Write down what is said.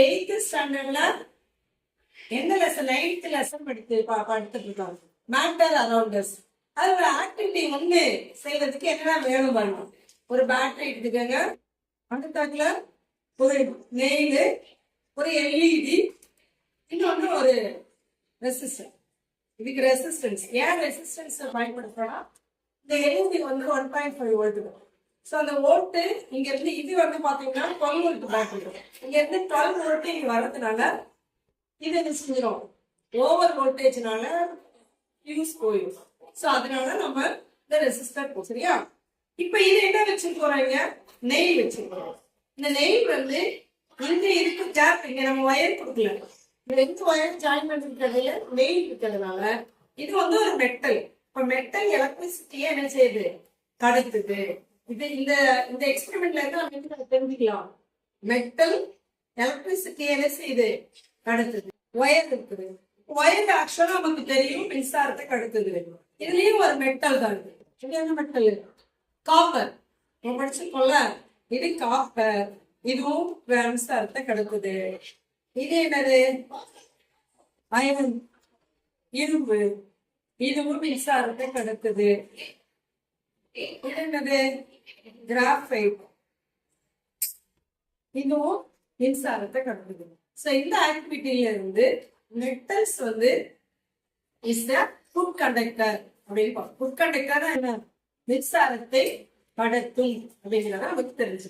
Eighth ஸ்டாண்டர்ட்ல என்ன lesson? 9th lesson படித்துட்டு இருக்காங்க. Matter around us. அது ஒரு ஆக்டிவிட்டி ஒண்ணு செய்யறதுக்கு என்னென்ன வேணும் பாருங்க. ஒரு பேட்டரி எடுத்துக்கோங்க, அடுத்தாக்குல ஒரு நெயில், ஒரு எல்இடி, இன்னொன்று ஒரு ரெசிஸ்டர். இதுக்கு ரெசிஸ்டன்ஸ் ஏன் ரெசிஸ்டன்ஸ் பயன்படுத்துறோம்னா, இந்த எல்இடி வந்து 1.5 வோல்ட். ஸோ அந்த வோல்ட்டு இங்க இருந்து இது வந்து பாத்தீங்கன்னா 12 வோல்ட் பேட்டரி. இங்க இருந்து 12 வோல்ட் இங்க வர்றதுனால இது என்ன செஞ்சிடும்? ஓவர் வோல்டேஜ்னால யூஸ் போயிடும். ஸோ அதனால நம்ம இந்த ரெசிஸ்டர் போகும். சரியா? இப்ப இது என்ன வச்சிருக்கோம்? நெயில் வச்சிருக்கோம். இந்த நெயில் வந்து இங்க இருக்கு கேப், இங்க நம்ம ஒயர் கொடுக்கல, ரெண்டு ஒயர் ஜாயின் பண்ணிருக்கிறதுல நெயில் இருக்கிறதுனால இது வந்து ஒரு மெட்டல். இப்ப மெட்டல் எலக்ட்ரிசிட்டியை என்ன செய்யுது? கடத்துது. இது இந்த இந்த எக்ஸ்பெரிமெண்ட்ல இருந்து நம்ம என்ன தெரிஞ்சுக்கலாம்? மெட்டல் எலக்ட்ரிசிட்டியை என்ன செய்யுது? கடத்துது. ஒயர் இருக்குது, ஒயர் ஆக்சுவலா நமக்கு தெரியும் மின்சாரத்தை கடத்துது. இதுலயும் ஒரு மெட்டல் தான் இருக்கு. இது என்ன மெட்டல்? காப்பர். நம்ம படிச்சிருக்கோம்ல, இது காப்பர். இதுவும் மின்சாரத்தை கடத்துது. இது என்னது? அயன், இரும்பு. இதுவும் மின்சாரத்தை கடத்துது. இது என்னது? கிராஃபைட். இதுவும் மின்சாரத்தை கடத்துது. சோ இந்த ஆக்டிவிட்டியில இருந்து மெட்டல்ஸ் வந்து இஸ் த குட் கண்டக்டர் அப்படின்னு. குட் கண்டக்டர் என்ன? மின்சாரத்தை கடத்தும் அப்படிங்கிறத நமக்கு தெரிஞ்சு.